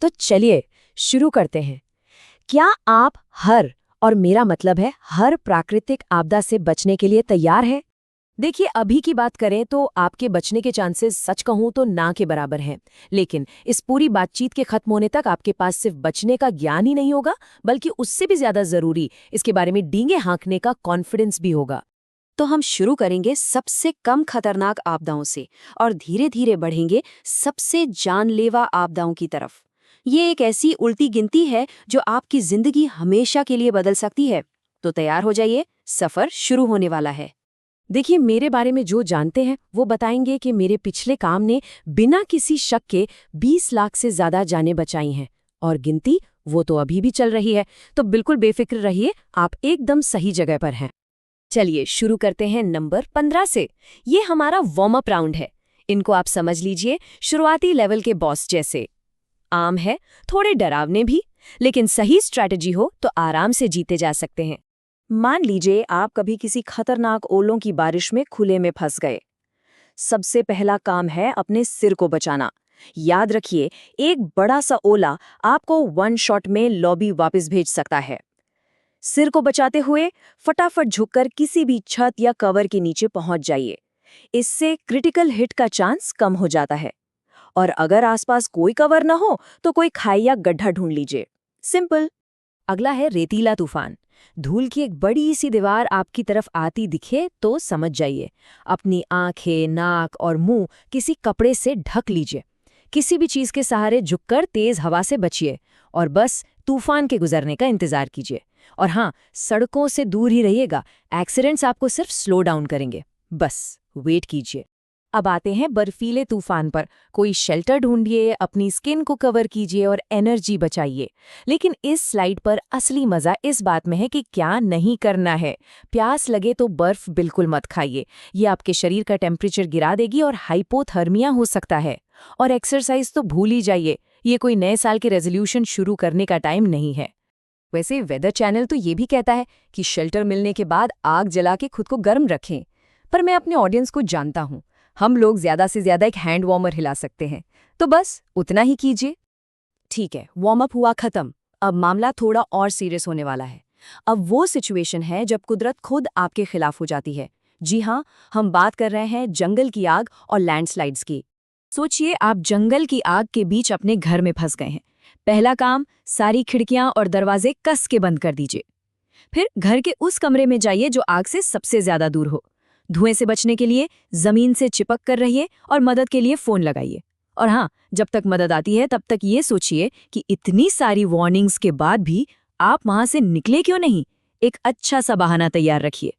तो चलिए शुरू करते हैं। क्या आप हर, और मेरा मतलब है हर प्राकृतिक आपदा से बचने के लिए तैयार हैं? देखिए, अभी की बात करें तो आपके बचने के चांसेस सच कहूं तो ना के बराबर हैं। लेकिन इस पूरी बातचीत के खत्म होने तक आपके पास सिर्फ बचने का ज्ञान ही नहीं होगा, बल्कि उससे भी ज्यादा जरूरी इसके बारे में डींगे हाँकने का कॉन्फिडेंस भी होगा। तो हम शुरू करेंगे सबसे कम खतरनाक आपदाओं से और धीरे धीरे बढ़ेंगे सबसे जानलेवा आपदाओं की तरफ। ये एक ऐसी उल्टी गिनती है जो आपकी जिंदगी हमेशा के लिए बदल सकती है। तो तैयार हो जाइए, सफर शुरू होने वाला है। देखिए, मेरे बारे में जो जानते हैं वो बताएंगे कि मेरे पिछले काम ने बिना किसी शक के 20 लाख से ज्यादा जानें बचाई हैं, और गिनती वो तो अभी भी चल रही है। तो बिल्कुल बेफिक्र रहिए, आप एकदम सही जगह पर हैं। चलिए शुरू करते हैं नंबर 15 से। ये हमारा वार्म अप राउंड है। इनको आप समझ लीजिए शुरुआती लेवल के बॉस जैसे। आम है, थोड़े डरावने भी, लेकिन सही स्ट्रैटेजी हो तो आराम से जीते जा सकते हैं। मान लीजिए आप कभी किसी खतरनाक ओलों की बारिश में खुले में फंस गए। सबसे पहला काम है अपने सिर को बचाना। याद रखिए, एक बड़ा सा ओला आपको वन शॉट में लॉबी वापस भेज सकता है। सिर को बचाते हुए फटाफट झुककर किसी भी छत या कवर के नीचे पहुंच जाइए। इससे क्रिटिकल हिट का चांस कम हो जाता है। और अगर आसपास कोई कवर न हो तो कोई खाई या गड्ढा ढूंढ लीजिए। सिंपल। अगला है रेतीला तूफान। धूल की एक बड़ी सी दीवार आपकी तरफ आती दिखे तो समझ जाइए। अपनी आंखें, नाक और मुंह किसी कपड़े से ढक लीजिए। किसी भी चीज के सहारे झुककर तेज हवा से बचिए और बस तूफान के गुजरने का इंतजार कीजिए। और हाँ, सड़कों से दूर ही रहिएगा। एक्सीडेंट्स आपको सिर्फ स्लो डाउन करेंगे। बस वेट कीजिए। अब आते हैं बर्फीले तूफान पर। कोई शेल्टर ढूंढिए, अपनी स्किन को कवर कीजिए और एनर्जी बचाइए। लेकिन इस स्लाइड पर असली मजा इस बात में है कि क्या नहीं करना है। प्यास लगे तो बर्फ बिल्कुल मत खाइए। ये आपके शरीर का टेम्परेचर गिरा देगी और हाइपोथर्मिया हो सकता है। और एक्सरसाइज तो भूल ही जाइए। ये कोई नए साल के रेजोल्यूशन शुरू करने का टाइम नहीं है। वैसे वेदर चैनल तो ये भी कहता है कि शेल्टर मिलने के बाद आग जला के खुद को गर्म रखें। पर मैं अपने ऑडियंस को जानता हूँ, हम लोग ज्यादा से ज्यादा एक हैंड वार्मर हिला सकते हैं। तो बस उतना ही कीजिए। ठीक है, वार्म अप हुआ खत्म। अब मामला थोड़ा और सीरियस होने वाला है। अब वो सिचुएशन है जब कुदरत खुद आपके खिलाफ हो जाती है। जी हाँ, हम बात कर रहे हैं जंगल की आग और लैंडस्लाइड्स की। सोचिए, आप जंगल की आग के बीच अपने घर में फंस गए हैं। पहला काम, सारी खिड़कियां और दरवाजे कस के बंद कर दीजिए। फिर घर के उस कमरे में जाइए जो आग से सबसे ज्यादा दूर हो। धुएं से बचने के लिए जमीन से चिपक कर रहिए और मदद के लिए फोन लगाइए। और हाँ, जब तक मदद आती है तब तक ये सोचिए कि इतनी सारी वार्निंग्स के बाद भी आप वहां से निकले क्यों नहीं। एक अच्छा सा बहाना तैयार रखिए।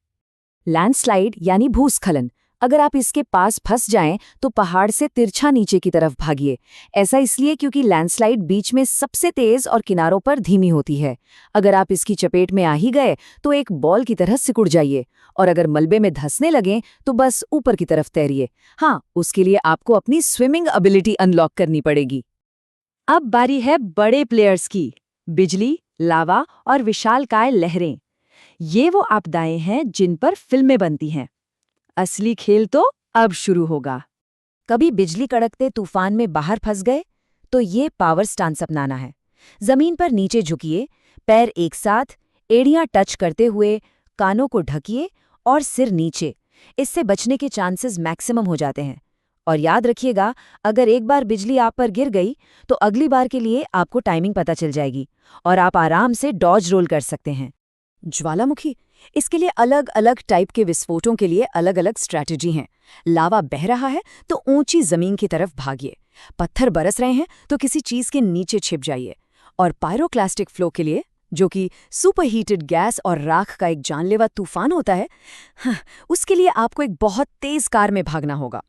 लैंडस्लाइड यानी भूस्खलन। अगर आप इसके पास फंस जाएं तो पहाड़ से तिरछा नीचे की तरफ भागिए। ऐसा इसलिए क्योंकि लैंडस्लाइड बीच में सबसे तेज और किनारों पर धीमी होती है। अगर आप इसकी चपेट में आ ही गए तो एक बॉल की तरह सिकुड़ जाइए। और अगर मलबे में धंसने लगें तो बस ऊपर की तरफ तैरिए। हाँ, उसके लिए आपको अपनी स्विमिंग एबिलिटी अनलॉक करनी पड़ेगी। अब बारी है बड़े प्लेयर्स की। बिजली, लावा और विशालकाय लहरें। ये वो आपदाएं हैं जिन पर फिल्में बनती हैं। असली खेल तो अब शुरू होगा। कभी बिजली कड़कते तूफान में बाहर फंस गए? तो ये पावर स्टांस अपनाना है। जमीन पर नीचे झुकिए, पैर एक साथ, एड़ियां टच करते हुए, कानों को ढकिए और सिर नीचे। इससे बचने के चांसेस मैक्सिमम हो जाते हैं। और याद रखिएगा, अगर एक बार बिजली आप पर गिर गई तो अगली बार के लिए आपको टाइमिंग पता चल जाएगी और आप आराम से डॉज रोल कर सकते हैं। ज्वालामुखी, इसके लिए अलग अलग टाइप के विस्फोटों के लिए अलग अलग स्ट्रैटेजी हैं। लावा बह रहा है तो ऊंची जमीन की तरफ भागिए। पत्थर बरस रहे हैं तो किसी चीज के नीचे छिप जाइए। और पायरोक्लास्टिक फ्लो के लिए, जो कि सुपर हीटेड गैस और राख का एक जानलेवा तूफान होता है, उसके लिए आपको एक बहुत तेज कार में भागना होगा।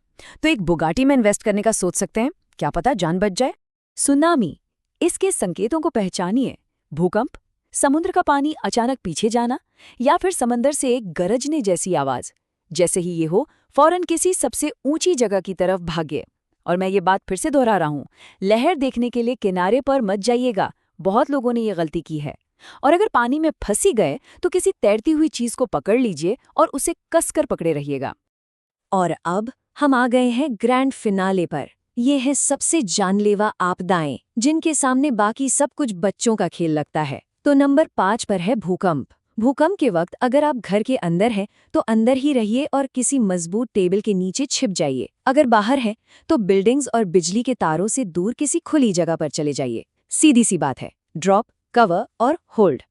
तो एक बुगाटी में इन्वेस्ट करने का सोच सकते हैं, क्या पता जान बच जाए। सुनामी, इसके संकेतों को पहचानिए। भूकंप, समुद्र का पानी अचानक पीछे जाना, या फिर समंदर से एक गरजने जैसी आवाज। जैसे ही ये हो, फौरन किसी सबसे ऊंची जगह की तरफ भागिए। और मैं ये बात फिर से दोहरा रहा हूं, लहर देखने के लिए किनारे पर मत जाइएगा। बहुत लोगों ने ये गलती की है। और अगर पानी में फंसी गए तो किसी तैरती हुई चीज को पकड़ लीजिए और उसे कसकर पकड़े रहिएगा। और अब हम आ गए हैं ग्रैंड फिनाले पर। ये है सबसे जानलेवा आपदाएं, जिनके सामने बाकी सब कुछ बच्चों का खेल लगता है। तो नंबर 5 पर है भूकंप। भूकंप के वक्त अगर आप घर के अंदर हैं तो अंदर ही रहिए और किसी मजबूत टेबल के नीचे छिप जाइए। अगर बाहर हैं तो बिल्डिंग्स और बिजली के तारों से दूर किसी खुली जगह पर चले जाइए। सीधी सी बात है, ड्रॉप, कवर और होल्ड।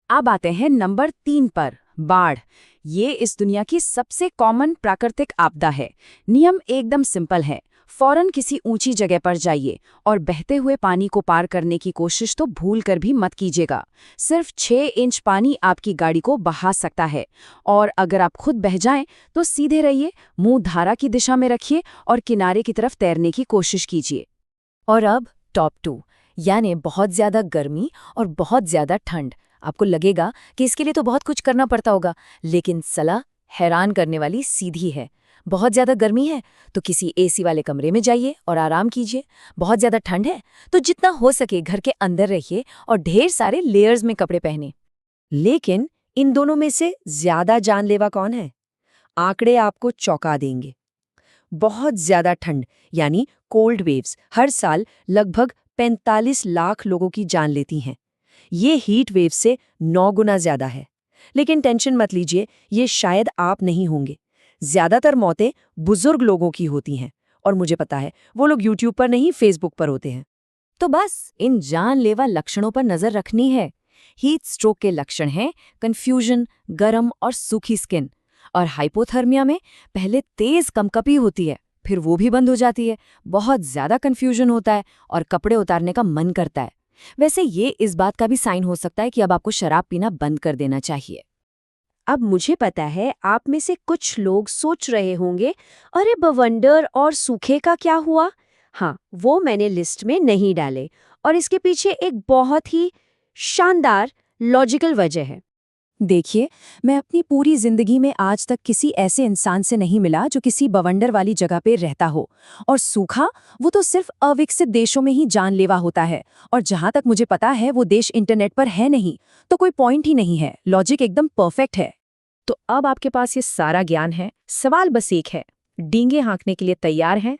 अब आते हैं नंबर 3 पर, बाढ़। ये इस दुनिया की सबसे कॉमन प्राकृतिक आपदा है। नियम एकदम सिंपल है, फौरन किसी ऊंची जगह पर जाइए और बहते हुए पानी को पार करने की कोशिश तो भूल कर भी मत कीजिएगा। सिर्फ 6 इंच पानी आपकी गाड़ी को बहा सकता है, और अगर आप खुद बह जाएं तो सीधे रहिए, मुंह धारा की दिशा में रखिए और किनारे की तरफ तैरने की कोशिश कीजिए। और अब टॉप 2, यानी बहुत ज्यादा गर्मी और बहुत ज्यादा ठंड। आपको लगेगा कि इसके लिए तो बहुत कुछ करना पड़ता होगा, लेकिन सलाह हैरान करने वाली सीधी है। बहुत ज्यादा गर्मी है तो किसी एसी वाले कमरे में जाइए और आराम कीजिए। बहुत ज्यादा ठंड है तो जितना हो सके घर के अंदर रहिए और ढेर सारे लेयर्स में कपड़े पहने। लेकिन इन दोनों में से ज्यादा जानलेवा कौन है? आंकड़े आपको चौंका देंगे। बहुत ज्यादा ठंड यानी कोल्ड वेव्स हर साल लगभग 45 लाख लोगों की जान लेती हैं। ये हीट वेव से 9 गुना ज्यादा है। लेकिन टेंशन मत लीजिए, ये शायद आप नहीं होंगे। ज्यादातर मौतें बुजुर्ग लोगों की होती हैं, और मुझे पता है वो लोग यूट्यूब पर नहीं, फेसबुक पर होते हैं। तो बस इन जानलेवा लक्षणों पर नजर रखनी है। हीट स्ट्रोक के लक्षण हैं कंफ्यूजन, गरम और सूखी स्किन। और हाइपोथर्मिया में पहले तेज कंपकपी होती है, फिर वो भी बंद हो जाती है। बहुत ज्यादा कंफ्यूजन होता है और कपड़े उतारने का मन करता है। वैसे ये इस बात का भी साइन हो सकता है कि अब आपको शराब पीना बंद कर देना चाहिए। अब मुझे पता है आप में से कुछ लोग सोच रहे होंगे, अरे बवंडर और सूखे का क्या हुआ? हाँ, वो मैंने लिस्ट में नहीं डाले, और इसके पीछे एक बहुत ही शानदार लॉजिकल वजह है। देखिए, मैं अपनी पूरी जिंदगी में आज तक किसी ऐसे इंसान से नहीं मिला जो किसी बवंडर वाली जगह पे रहता हो। और सूखा, वो तो सिर्फ अविकसित देशों में ही जानलेवा होता है, और जहां तक मुझे पता है वो देश इंटरनेट पर है नहीं, तो कोई पॉइंट ही नहीं है। लॉजिक एकदम परफेक्ट है। तो अब आपके पास ये सारा ज्ञान है, सवाल बस एक है, डींगे हाँकने के लिए तैयार हैं?